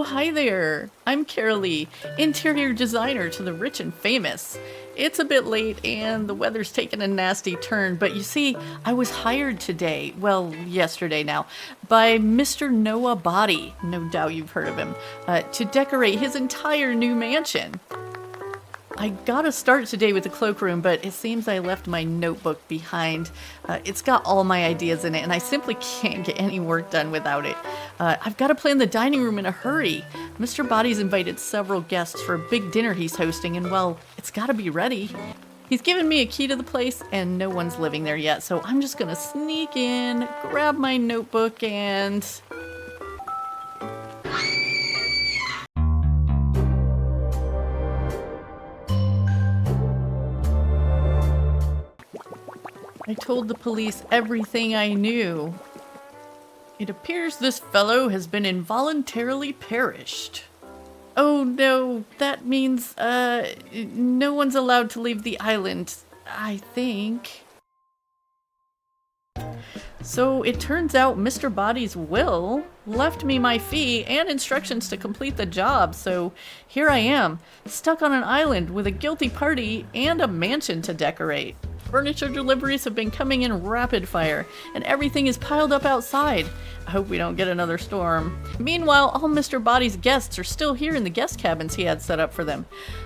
hi there. I'm Carraleigh, interior designer to the rich and famous. It's a bit late and the weather's taken a nasty turn, but you see, I was hired today, well, yesterday now, by Mr. Noah Boddy, no doubt you've heard of him, to decorate his entire new mansion. I gotta start today with the cloakroom, but it seems I left my notebook behind. It's got all my ideas in it, and I simply can't get any work done without it. I've got to plan the dining room in a hurry. Mr. Boddy's invited several guests for a big dinner he's hosting, and well, it's gotta be ready. He's given me a key to the place, and no one's living there yet, so I'm just gonna sneak in, grab my notebook, and... I told the police everything I knew. It appears this fellow has been involuntarily perished. Oh no, that means, no one's allowed to leave the island, I think. So it turns out Mr. Boddy's will left me my fee and instructions to complete the job, so here I am, stuck on an island with a guilty party and a mansion to decorate. Furniture deliveries have been coming in rapid fire, and everything is piled up outside. I hope we don't get another storm. Meanwhile, all Mr. Boddy's guests are still here in the guest cabins he had set up for them.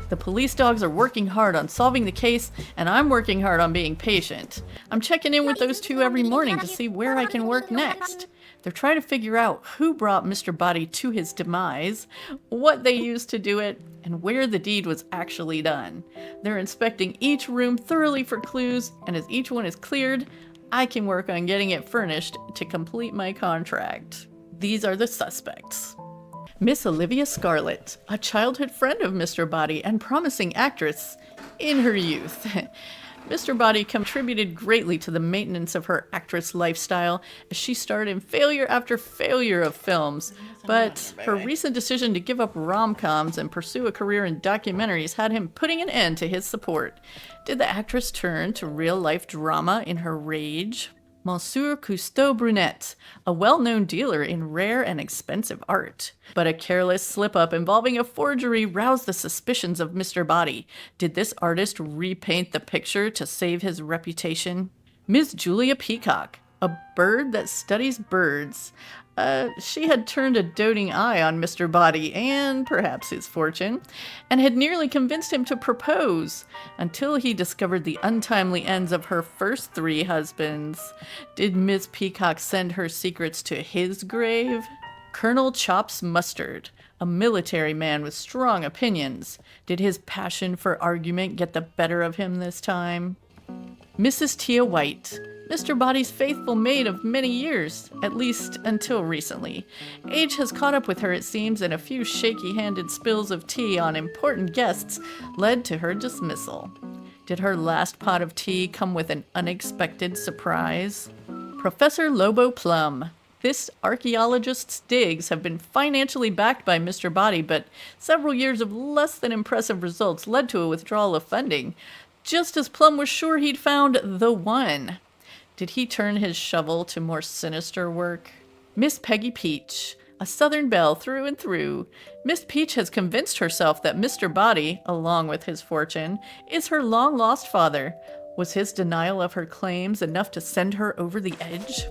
The police dogs are working hard on solving the case, and I'm working hard on being patient. I'm checking in with those two every morning to see where I can work next. They're trying to figure out who brought Mr. Boddy to his demise, what they used to do it, and where the deed was actually done. They're inspecting each room thoroughly for clues, and as each one is cleared, I can work on getting it furnished to complete my contract. These are the suspects. Miss Olivia Scarlett, a childhood friend of Mr. Boddy and promising actress in her youth. Mr. Boddy contributed greatly to the maintenance of her actress lifestyle as she starred in failure after failure of films, but her recent decision to give up rom-coms and pursue a career in documentaries had him putting an end to his support. Did the actress turn to real-life drama in her rage? Monsieur Cousteau Brunet, a well-known dealer in rare and expensive art. But a careless slip-up involving a forgery roused the suspicions of Mr. Boddy. Did this artist repaint the picture to save his reputation? Miss Julia Peacock, a bird that studies birds. She had turned a doting eye on Mr. Boddy and perhaps his fortune, and had nearly convinced him to propose, until he discovered the untimely ends of her first 3 husbands. Did Miss Peacock send her secrets to his grave? Colonel Chops Mustard, a military man with strong opinions. Did his passion for argument get the better of him this time? Mrs. Tia White, Mr. Boddy's faithful maid of many years, at least until recently. Age has caught up with her, it seems, and a few shaky-handed spills of tea on important guests led to her dismissal. Did her last pot of tea come with an unexpected surprise? Professor Lobo Plum. This archaeologist's digs have been financially backed by Mr. Boddy, but several years of less than impressive results led to a withdrawal of funding, just as Plum was sure he'd found the one. Did he turn his shovel to more sinister work? Miss Peggy Peach, a Southern belle through and through. Miss Peach has convinced herself that Mr. Boddy, along with his fortune, is her long-lost father. Was his denial of her claims enough to send her over the edge?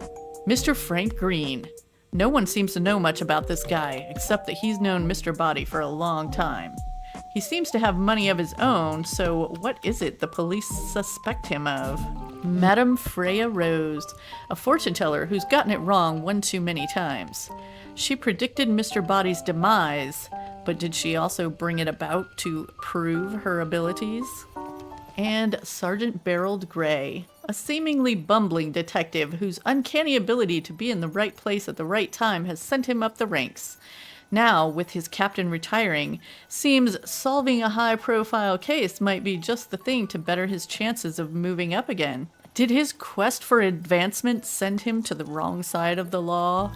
Mr. Frank Green. No one seems to know much about this guy, except that he's known Mr. Boddy for a long time. He seems to have money of his own, so what is it the police suspect him of? Madame Freya Rose, a fortune teller who's gotten it wrong one too many times. She predicted Mr. Boddy's demise, but did she also bring it about to prove her abilities? And Sergeant Beryl Gray, a seemingly bumbling detective whose uncanny ability to be in the right place at the right time has sent him up the ranks. Now, with his captain retiring, seems solving a high-profile case might be just the thing to better his chances of moving up again. Did his quest for advancement send him to the wrong side of the law?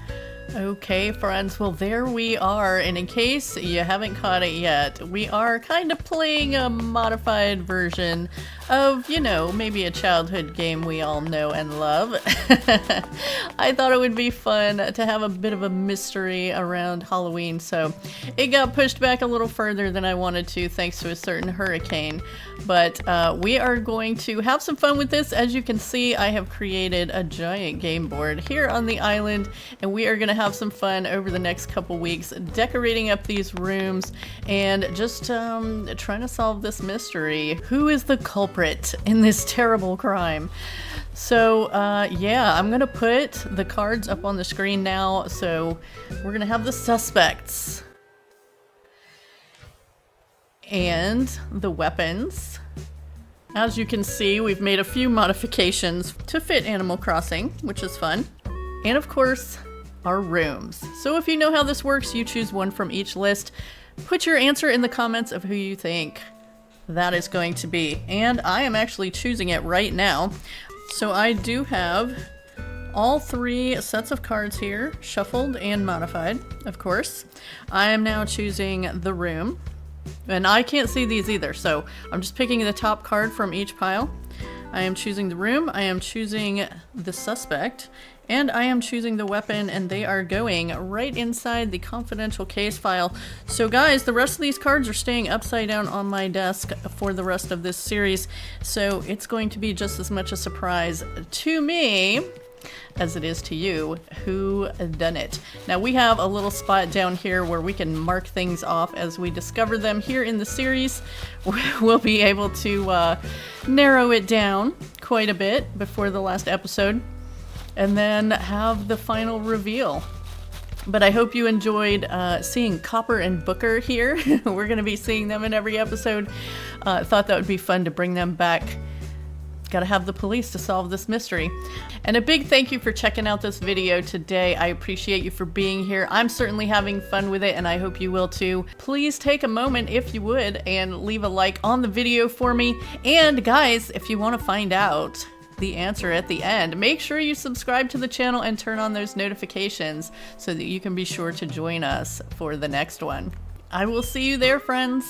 Okay, friends, well, there we are, and in case you haven't caught it yet, we are kind of playing a modified version of, you know, maybe a childhood game we all know and love. I thought it would be fun to have a bit of a mystery around Halloween, so it got pushed back a little further than I wanted to thanks to a certain hurricane. But we are going to have some fun with this. As you can see, I have created a giant game board here on the island, and we are going to have some fun over the next couple weeks decorating up these rooms and just trying to solve this mystery. Who is the culprit in this terrible crime? So yeah, I'm gonna put the cards up on the screen now. So we're gonna have the suspects and the weapons. As you can see, we've made a few modifications to fit Animal Crossing, which is fun. And of course, our rooms. So if you know how this works, you choose one from each list. Put your answer in the comments of who you think that is going to be. And I am actually choosing it right now. So I do have all 3 sets of cards here, shuffled and modified, of course. I am now choosing the room. And I can't see these either, so I'm just picking the top card from each pile. I am choosing the room, I am choosing the suspect, and I am choosing the weapon, and they are going right inside the confidential case file. So guys, the rest of these cards are staying upside down on my desk for the rest of this series, so it's going to be just as much a surprise to me as it is to you who done it. Now we have a little spot down here where we can mark things off as we discover them here in the series. We'll be able to narrow it down quite a bit before the last episode and then have the final reveal. But I hope you enjoyed seeing Copper and Booker here. We're going to be seeing them in every episode. Thought that would be fun to bring them back. Gotta have the police to solve this mystery. And a big thank you for checking out this video today. I appreciate you for being here. I'm certainly having fun with it, and I hope you will too. Please take a moment, if you would, and leave a like on the video for me. And guys, if you want to find out the answer at the end, make sure you subscribe to the channel and turn on those notifications so that you can be sure to join us for the next one. I will see you there, friends.